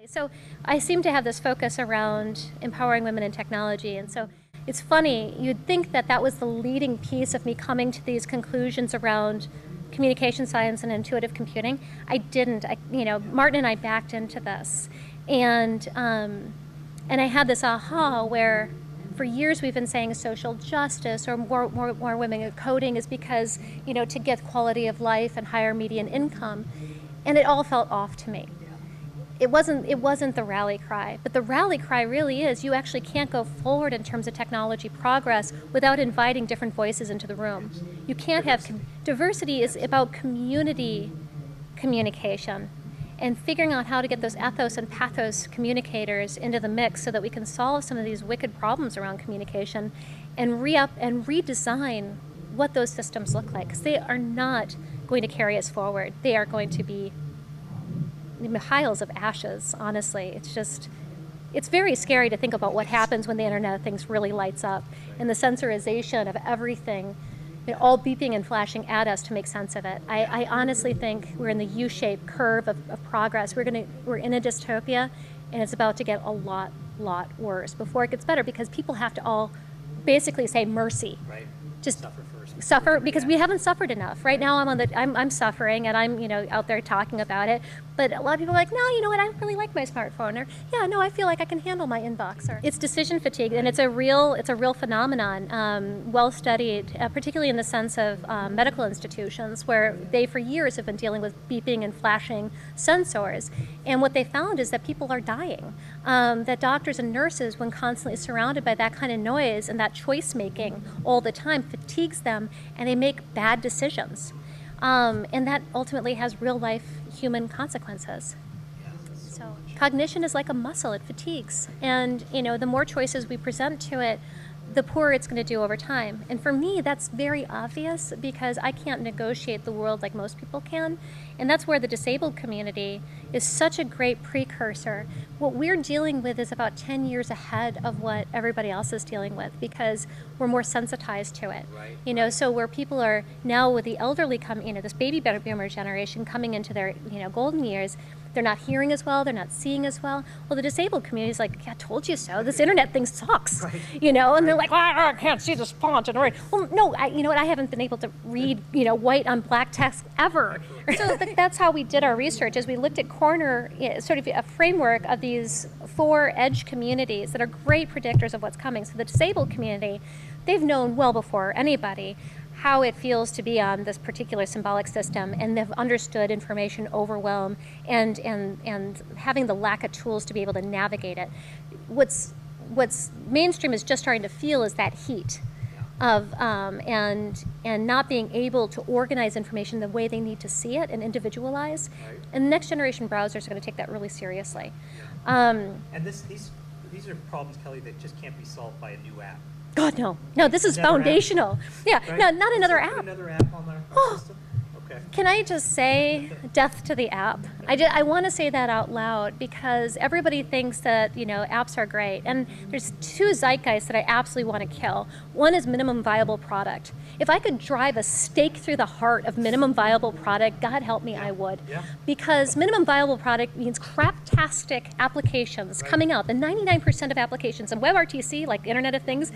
So I seem to have this focus around empowering women in technology, and so it's funny, you'd think that that was the leading piece of me coming to these conclusions around communication science and intuitive computing. I didn't. Martin and I backed into this, and I had this aha where for years we've been saying social justice or more women in coding is because, to get quality of life and higher median income, and it all felt off to me. It wasn't the rally cry, but the rally cry really is you actually can't go forward in terms of technology progress without inviting different voices into the room. You can't have diversity is about community communication and figuring out how to get those ethos and pathos communicators into the mix so that we can solve some of these wicked problems around communication and redesign what those systems look like, because they are not going to carry us forward. They are going to be piles of ashes, honestly. It's very scary to think about what happens when the Internet of Things really lights up and the sensorization of everything, all beeping and flashing at us to make sense of it. I honestly think we're in the U-shaped curve of progress. We're in a dystopia, and it's about to get a lot worse before it gets better, because people have to all basically say mercy. Right. Just suffer first. Suffer, because we haven't suffered enough. Right now I'm suffering, and I'm out there talking about it. But a lot of people are like, no, you know what, I don't really like my smartphone, or yeah, no, I feel like I can handle my inbox. Or it's decision fatigue, and it's a real phenomenon, well studied, particularly in the sense of medical institutions, where they for years have been dealing with beeping and flashing sensors, and what they found is that people are dying. That doctors and nurses, when constantly surrounded by that kind of noise and that choice making all the time, fatigues them, and they make bad decisions. And that ultimately has real life human consequences. So cognition is like a muscle, it fatigues. And the more choices we present to it, the poorer it's going to do over time. And for me, that's very obvious, because I can't negotiate the world like most people can. And that's where the disabled community is such a great precursor. What we're dealing with is about 10 years ahead of what everybody else is dealing with, because we're more sensitized to it. Right. So where people are now with the elderly coming, this baby boomer generation coming into their, golden years, they're not hearing as well, they're not seeing as well. Well, the disabled community is like, yeah, I told you so. This internet thing sucks, right. And they're like, I can't see this font. And well, no, I haven't been able to read, white on black text ever. So that's how we did our research, is we looked at sort of a framework of these 4 edge communities that are great predictors of what's coming. So the disabled community, they've known well before anybody how it feels to be on this particular symbolic system, and they've understood information overwhelm and having the lack of tools to be able to navigate it. What's mainstream is just starting to feel is that heat of and not being able to organize information the way they need to see it and individualize. Right. And next generation browsers are going to take that really seriously. And these are problems, Kelly, that just can't be solved by a new app. God, no. No, this is foundational. Yeah, Right? no, not another Put app. Another app on our system? Okay. Can I just say death to the app? I want to say that out loud, because everybody thinks that, apps are great. And there's 2 zeitgeists that I absolutely want to kill. One is minimum viable product. If I could drive a stake through the heart of minimum viable product, God help me, I would. Yeah. Because minimum viable product means craptastic applications coming out. The 99% of applications in WebRTC, like Internet of Things,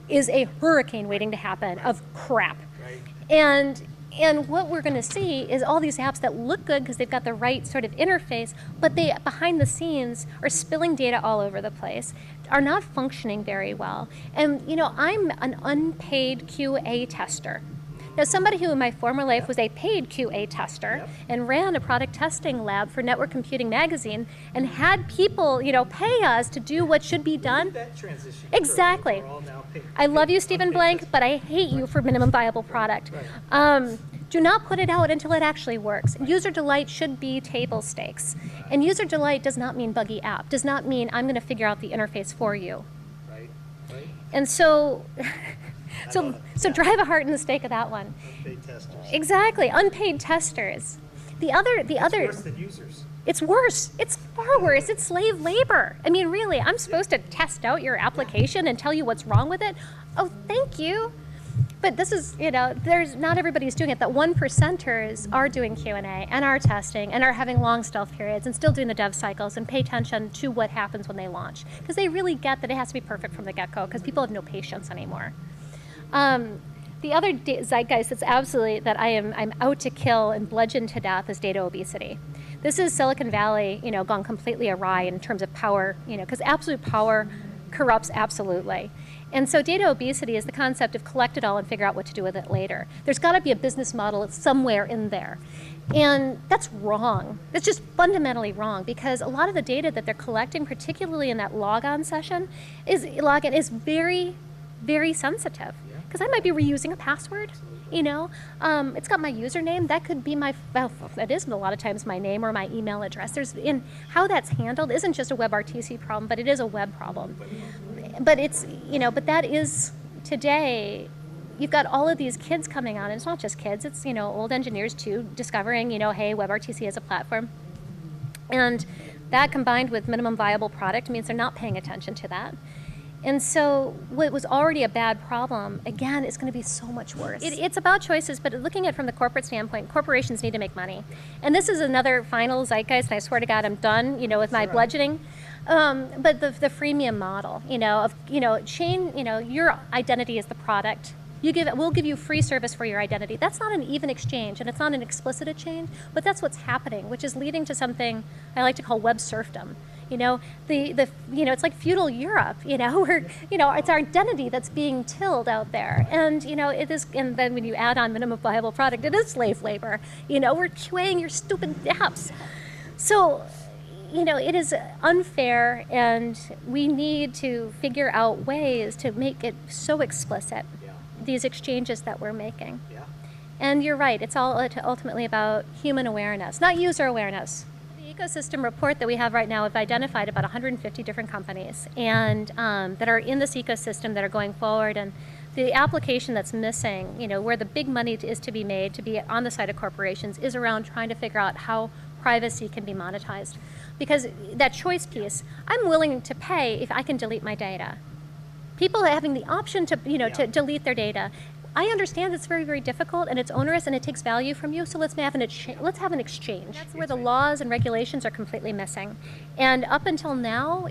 is a hurricane waiting to happen of crap. Right. And what we're going to see is all these apps that look good because they've got the right sort of interface, but they, behind the scenes, are spilling data all over the place, are not functioning very well. And, I'm an unpaid QA tester. Now, somebody who in my former life was a paid QA tester and ran a product testing lab for Network Computing Magazine and had people, pay us to do what should be done. That transition. Exactly. We're all now paid, I love you, Stephen Blank, but I hate you for minimum viable product. Right. Do not put it out until it actually works. User delight should be table stakes. And user delight does not mean buggy app, does not mean I'm going to figure out the interface for you. Right. And so, so drive a heart in the stake of that one. Unpaid testers. Exactly, unpaid testers. The other. It's worse than users. It's worse. It's far worse. It's slave labor. I mean, really, I'm supposed to test out your application and tell you what's wrong with it? Oh, thank you. But this is, there's not everybody's doing it. That 1%ers are doing Q&A and are testing and are having long stealth periods and still doing the dev cycles and pay attention to what happens when they launch. Because they really get that it has to be perfect from the get-go because people have no patience anymore. The other zeitgeist that's absolutely, that I'm out to kill and bludgeon to death is data obesity. This is Silicon Valley, gone completely awry in terms of power, because absolute power corrupts absolutely. And so data obesity is the concept of collect it all and figure out what to do with it later. There's got to be a business model somewhere in there. And that's wrong. That's just fundamentally wrong because a lot of the data that they're collecting, particularly in that logon session, is very, very sensitive. Because I might be reusing a password, It's got my username. That could be it is a lot of times my name or my email address. In how that's handled isn't just a WebRTC problem, but it is a web problem. But it's, but that is today, you've got all of these kids coming on, and it's not just kids, it's, old engineers too, discovering, hey, WebRTC is a platform. And that combined with minimum viable product means they're not paying attention to that. And so what was already a bad problem, again, is going to be so much worse. It's about choices, but looking at it from the corporate standpoint, corporations need to make money. And this is another final zeitgeist, and I swear to God I'm done, with my bludgeoning. But the freemium model, your identity is the product. We'll give you free service for your identity. That's not an even exchange, and it's not an explicit exchange, but that's what's happening, which is leading to something I like to call web serfdom. It's like feudal Europe, where, it's our identity that's being tilled out there. And, it is, and then when you add on minimum viable product, it is slave labor. We're QAing your stupid apps. So, it is unfair, and we need to figure out ways to make it so explicit, these exchanges that we're making. Yeah. And you're right, it's all ultimately about human awareness, not user awareness. Ecosystem report that we have right now, have identified about 150 different companies and that are in this ecosystem that are going forward, and the application that's missing, where the big money is to be made to be on the side of corporations is around trying to figure out how privacy can be monetized. Because that choice piece, I'm willing to pay if I can delete my data. People having the option to, to delete their data. I understand it's very, very difficult and it's onerous and it takes value from you, so let's have an exchange. That's where the laws and regulations are completely missing. And up until now,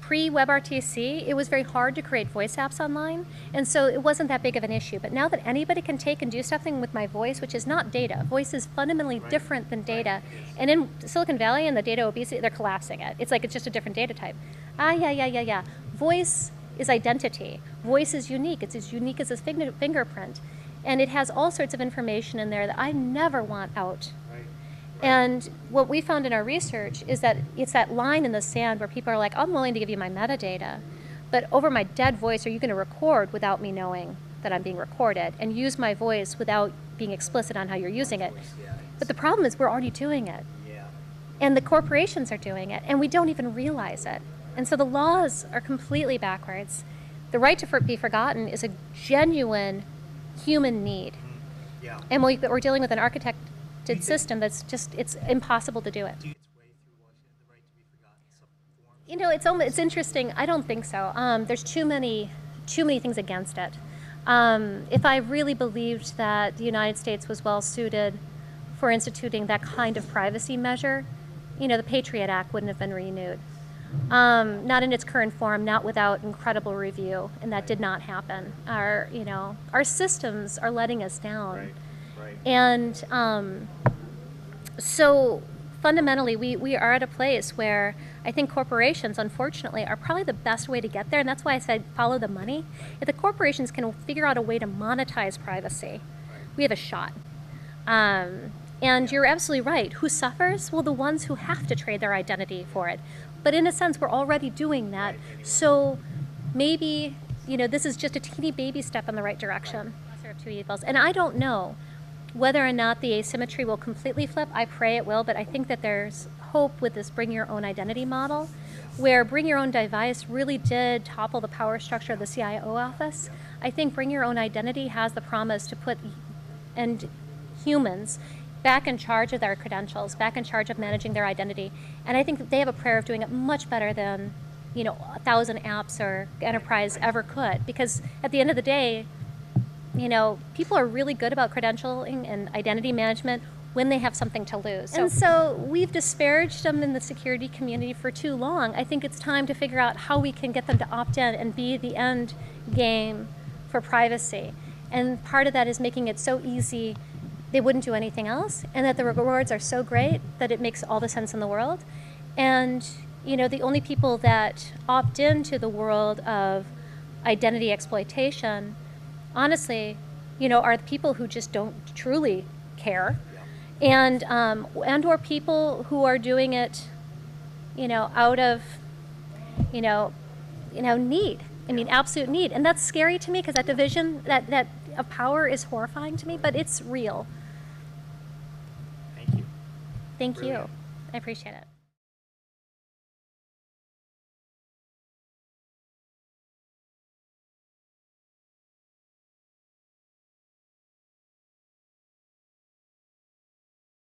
pre-WebRTC, it was very hard to create voice apps online, and so it wasn't that big of an issue. But now that anybody can take and do something with my voice, which is not data, voice is fundamentally different than data, and in Silicon Valley and the data obesity, they're collapsing it. It's like it's just a different data type. Yeah. Voice is identity. Voice is unique. It's as unique as a fingerprint. And it has all sorts of information in there that I never want out. Right. And what we found in our research is that it's that line in the sand where people are like, I'm willing to give you my metadata, but over my dead voice, are you going to record without me knowing that I'm being recorded and use my voice without being explicit on how you're using it? But the problem is we're already doing it. Yeah. And the corporations are doing it, and we don't even realize it. And so the laws are completely backwards. The right to be forgotten is a genuine human need. Yeah. And we're dealing with an architected system that's just, it's impossible to do it. It's interesting. I don't think so. There's too many things against it. If I really believed that the United States was well suited for instituting that kind of privacy measure, the Patriot Act wouldn't have been renewed. Not in its current form, not without incredible review, and that did not happen. Our systems are letting us down. Right. And so fundamentally, we are at a place where I think corporations, unfortunately, are probably the best way to get there, and that's why I said follow the money. If the corporations can figure out a way to monetize privacy, we have a shot. And you're absolutely right. Who suffers? Well, the ones who have to trade their identity for it. But in a sense, we're already doing that. So maybe, this is just a teeny baby step in the right direction. Of two evils. And I don't know whether or not the asymmetry will completely flip. I pray it will, but I think that there's hope with this bring your own identity model, where bring your own device really did topple the power structure of the CIO office. I think bring your own identity has the promise to put humans back in charge of their credentials, back in charge of managing their identity. And I think that they have a prayer of doing it much better than 1,000 apps or enterprise ever could. Because at the end of the day, people are really good about credentialing and identity management when they have something to lose. And so we've disparaged them in the security community for too long. I think it's time to figure out how we can get them to opt in and be the end game for privacy. And part of that is making it so easy they wouldn't do anything else, and that the rewards are so great that it makes all the sense in the world. And the only people that opt into the world of identity exploitation, honestly, are the people who just don't truly care, and or people who are doing it, out of, need. I mean, absolute need, and that's scary to me because that division, that of power is horrifying to me, but it's real. Thank you. Thank Brilliant. you. I appreciate it.